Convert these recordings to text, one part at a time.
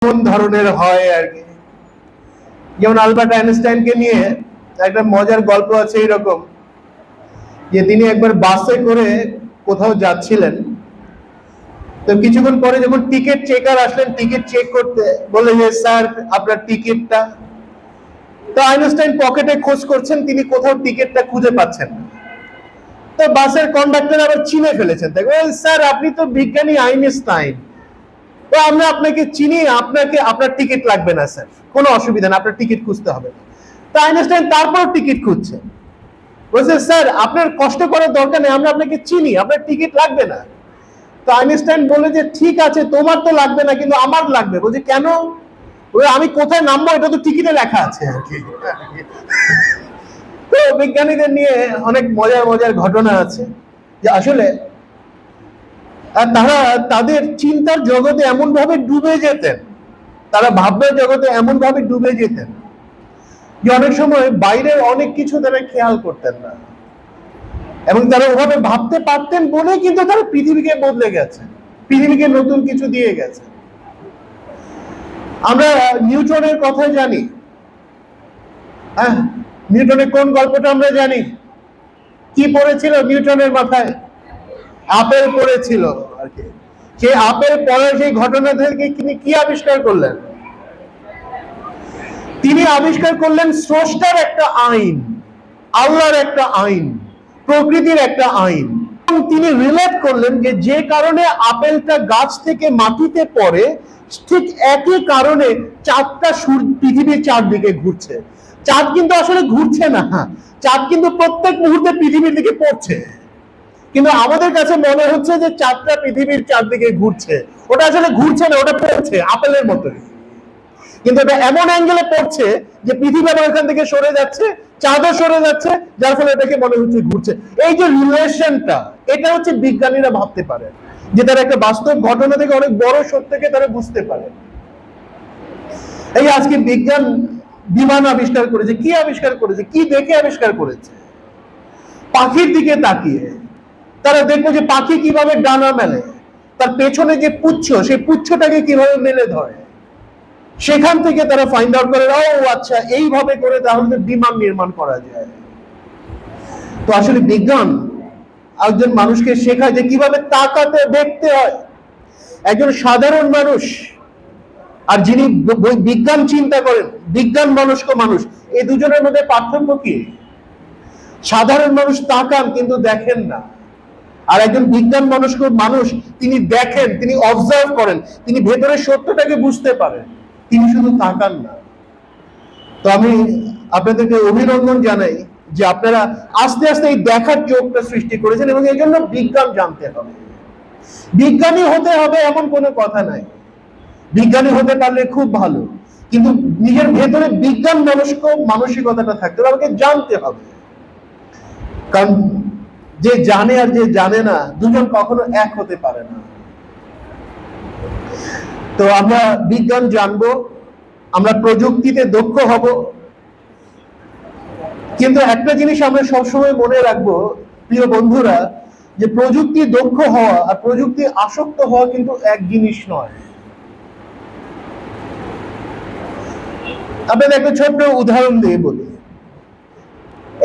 কোন ধরনের হয় আর কি। যেমন আলবার্ট আইনস্টাইনকে নিয়ে একটা মজার গল্প আছে এরকম, যে তিনি একবার বাসে করে কোথাও যাচ্ছিলেন, তো কিছুক্ষণ পরে যখন টিকিট চেকার আসলেন টিকিট চেক করতে, বলে যে স্যার আপনার টিকিটটা। তো আইনস্টাইন পকেটে খোঁজ করছেন, তিনি কোথাও টিকিটটা খুঁজে পাচ্ছেন না। তো বাসের কন্ডাক্টর আবার চিনে ফেলেছেন তাকে, স্যার আপনি তো বিজ্ঞানী আইনস্টাইন, তো আমরা আপনাকে চিনি, আপনাকে আপনার টিকিট লাগবে না স্যার, কোনো অসুবিধা না, আপনার টিকিট খুঁজতে হবে না। তো আইনস্টাইন তারপর টিকিট খুঁজছে, বলছে স্যার আপনার কষ্ট করার দরকার নেই, আমরা আপনাকে চিনি, আপনার টিকিট লাগবে না। তো আইনস্টাইন বলে যে ঠিক আছে তোমার তো লাগবে না কিন্তু আমার লাগবে। বলছে কেন? আমি কোথায় নামবো এটা তো টিকিটে লেখা আছে আর কি। তো বিজ্ঞানীদের নিয়ে অনেক মজার মজার ঘটনা আছে, যে আসলে তারা তাদের চিন্তার জগতে এমন ভাবে ডুবে যেতেন, তারা ভাবনার জগতে এমন ভাবে ডুবে যেতেন যে অনেক সময় বাইরের অনেক কিছু তারা খেয়াল করতেন না, এবং তারা ওভাবে ভাবতে পারতেন বলে কিন্তু তারা পৃথিবীকে বদলে গেছে, পৃথিবীকে নতুন কিছু দিয়ে গেছে। আমরা নিউটনের কথা জানি, হ্যাঁ, নিউটনের কোন গল্পটা আমরা জানি? কি পড়েছিল নিউটনের মাথায়? আপেল পড়েছিল আর কি। সেই আপেল পড়ার সেই ঘটনা থেকে তিনি কি আবিষ্কার করলেন? তিনি আবিষ্কার করলেন স্রষ্টার একটা আইন, আল্লাহর একটা আইন, প্রকৃতির একটা আইন। তিনি রিলেট করলেন যে যে কারণে আপেলটা গাছ থেকে মাটিতে পড়ে, ঠিক একই কারণে চাঁদটা পৃথিবীর চারদিকে ঘুরছে। চাঁদ কিন্তু আসলে ঘুরছে না, চাঁদ কিন্তু প্রত্যেক মুহূর্তে পৃথিবীর দিকে পড়ছে, কিন্তু আমাদের কাছে মনে হচ্ছে যে চাঁদটা পৃথিবীর চারদিকে ঘুরছে। ওটা আসলে ঘুরছে না, ওটা পড়ছে আপেলের মতোই, কিন্তু এটা এমন অ্যাঙ্গেলে পড়ছে যে পৃথিবী আবার এখান থেকে সরে যাচ্ছে, চাঁদও সরে যাচ্ছে, যার ফলে এটাকে মনে হচ্ছে ঘুরছে। এই যে রিলেশনটা, এটা হচ্ছে বিজ্ঞানীরা ভাবতে পারে, যে তারা একটা বাস্তব ঘটনা থেকে অনেক বড় সত্যকে তারা বুঝতে পারে। এই আজকে বিজ্ঞান বিমান আবিষ্কার করেছে, কি আবিষ্কার করেছে, কি দেখে আবিষ্কার করেছে? পাখির দিকে তাকিয়ে তারা দেখবো যে পাখি কিভাবে ডানা মেলে, তার পেছনে যে পুচ্ছ, সেই পুচ্ছটাকে কিভাবে মেলে ধরে, সেখান থেকে তারা ফাইন্ড আউট করে, ও আচ্ছা এইভাবে করে তাহলে বিমান নির্মাণ করা যায়। তো আসলে বিজ্ঞান একজন মানুষকে শেখায় যে কিভাবে তাকাতে দেখতে হয়। একজন সাধারণ মানুষ আর যিনি বিজ্ঞান চিন্তা করেন, বিজ্ঞান মনস্ক মানুষ, এই দুজনের মধ্যে পার্থক্য কি? সাধারণ মানুষ তাকান কিন্তু দেখেন না, আর একজন বিজ্ঞান মনস্ক মানুষ তিনি দেখেন, তিনি অবজার্ভ করেন, তিনি ভেতরের সত্যটাকে বুঝতে পারেন, তিনি শুধু তাকান না। তো আমি আপনাদেরকে অভিনন্দন জানাই যে আপনারা আস্তে আস্তে এই দেখার চোখটা সৃষ্টি করেছেন, এবং এই জন্য বিজ্ঞান জানতে হবে। বিজ্ঞানী হতে হবে এমন কোনো কথা নাই, বিজ্ঞানী হতে পারলে খুব ভালো, কিন্তু নিজের ভেতরে বিজ্ঞান মনস্ক মানসিকতাটা থাকতে হবে, আমাকে জানতে হবে। কারণ যে জানে আর যে জানে না, দুজন কখনো এক হতে পারে না। তো আমরা বিজ্ঞান জানবো, আমরা প্রযুক্তিতে দক্ষ হব, কিন্তু একটা জিনিস আমরা সবসময় মনে রাখবো প্রিয় বন্ধুরা, যে প্রযুক্তি দক্ষ হওয়া আর প্রযুক্তি আসক্ত হওয়া কিন্তু এক জিনিস নয়। আপনাদের একটা ছোট্ট উদাহরণ দিয়ে বলি,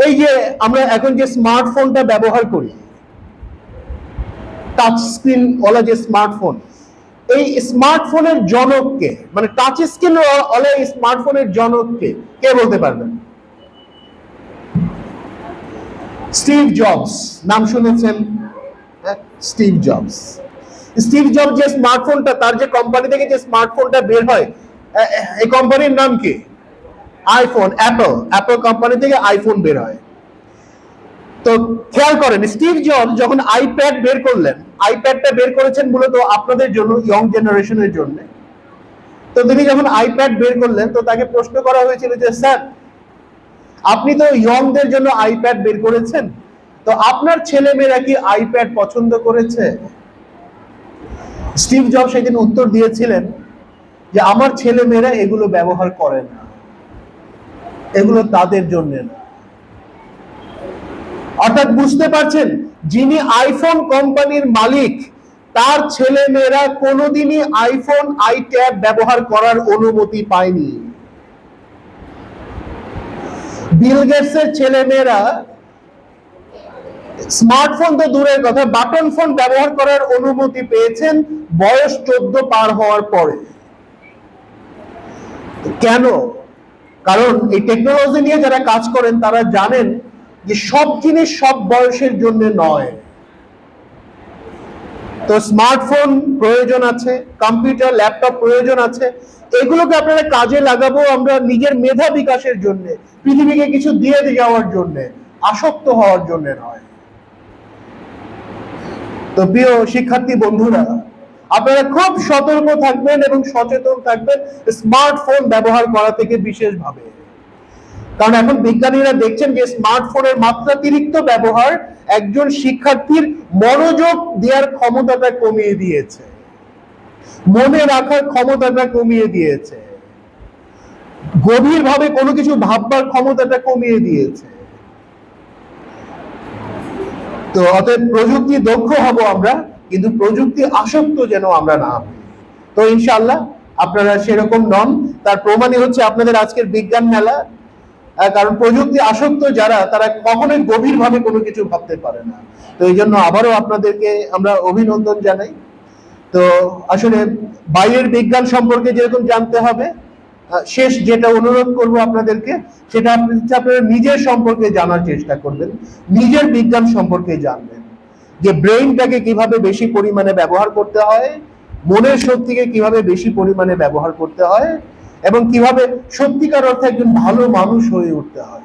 এই যে আমরা এখন যে স্মার্টফোনটা ব্যবহার করি, টাচ স্ক্রিন ওলা যে স্মার্টফোন, এই স্মার্টফোনের জনককে, মানে টাচ স্ক্রিন ওলা এই স্মার্টফোনের জনককে কে বলতে পারবেন? স্টিভ জবস, নাম শুনেছেন? Steve jobs. স্টিভ জবস যে স্মার্টফোনটা, তার যে কোম্পানি থেকে যে স্মার্টফোনটা বের হয়, এই কোম্পানির নাম কি? আইফোন। অ্যাপল কোম্পানি থেকে আইফোন বের হয়। তো খেয়াল করেন, স্টিভ জবস যখন আইপ্যাড বের করলেন, আইপ্যাডটা বের করেছেন মূলত আপনাদের জন্য, ইয়ং জেনারেশনের জন্য। তো তিনি যখন আইপ্যাড বের করলেন, তো তাকে প্রশ্ন করা হয়েছিল যে স্যার আপনি তো ইয়ংদের জন্য আইপ্যাড বের করেছেন, তো আপনার ছেলেমেয়েরা কি আইপ্যাড পছন্দ করেছে? স্টিভ জবস সেদিন উত্তর দিয়েছিলেন যে আমার ছেলেমেয়েরা এগুলো ব্যবহার করে না, এগুলো তাদের জন্য না। অর্থাৎ বুঝতে পারছেন, যিনি আইফোন কোম্পানির মালিক, তার ছেলে মেয়েরা কোনোদিনই আইফোন আইট্যাব ব্যবহার করার অনুমতি পায়নি। বিল গেটসের ছেলে মেয়েরা স্মার্টফোন তো দূরের কথা, বাটন ফোন ব্যবহার করার অনুমতি পেয়েছেন বয়স 14 পার হওয়ার পরে। কেন? কারণ এই টেকনোলজি নিয়ে যারা কাজ করেন তারা জানেন যে সব জিনিস সব বয়সের জন্য নয়। তো স্মার্টফোন প্রয়োজন আছে, কম্পিউটার ল্যাপটপ প্রয়োজন আছে, এগুলোকে আপনারা কাজে লাগাবো আমরা নিজের মেধা বিকাশের জন্য, পৃথিবীকে কিছু দিয়ে যাওয়ার জন্য, আসক্ত হওয়ার জন্য নয়। তো প্রিয় শিক্ষার্থী বন্ধুরা, আপনারা খুব সতর্ক থাকবেন এবং সচেতন থাকবেন স্মার্টফোন ব্যবহার করা থেকে বিশেষভাবে। কারণ এখন বিজ্ঞানীরা দেখছেন যে স্মার্টফোনের মাত্রাতিরিক্ত ব্যবহার একজন শিক্ষার্থীর মনোযোগ দেওয়ার ক্ষমতাটা কমিয়ে দিয়েছে, মনে রাখার ক্ষমতাটা কমিয়ে দিয়েছে, গভীরভাবে কোনো কিছু ভাববার ক্ষমতাটা কমিয়ে দিয়েছে। তো অতএব প্রযুক্তি দক্ষ হব আমরা, কিন্তু প্রযুক্তি আসক্ত যেন আমরা না হই। তো ইনশাআল্লাহ আপনারা সেরকম নন, তার প্রমাণই হচ্ছে আপনাদের আজকের বিজ্ঞান মেলা। কারণ প্রযুক্তি আসক্ত যারা, তারা কখনোই গভীরভাবে কোনো কিছু ভাবতে পারে না। তো এই জন্য আবারও আপনাদেরকে আমরা অভিনন্দন জানাই। তো আসলে বাইরের বিজ্ঞান সম্পর্কে যেরকম জানতে হবে, শেষ যেটা অনুরোধ করব আপনাদেরকে, সেটা আপনারা নিজের সম্পর্কে জানার চেষ্টা করবেন, নিজের বিজ্ঞান সম্পর্কে জানবেন, যে ব্রেইনটাকে কিভাবে বেশি পরিমাণে ব্যবহার করতে হয়, মনের শক্তিকে কিভাবে বেশি পরিমাণে ব্যবহার করতে হয়, এবং কিভাবে সত্যিকার অর্থে একজন ভালো মানুষ হয়ে উঠতে হয়।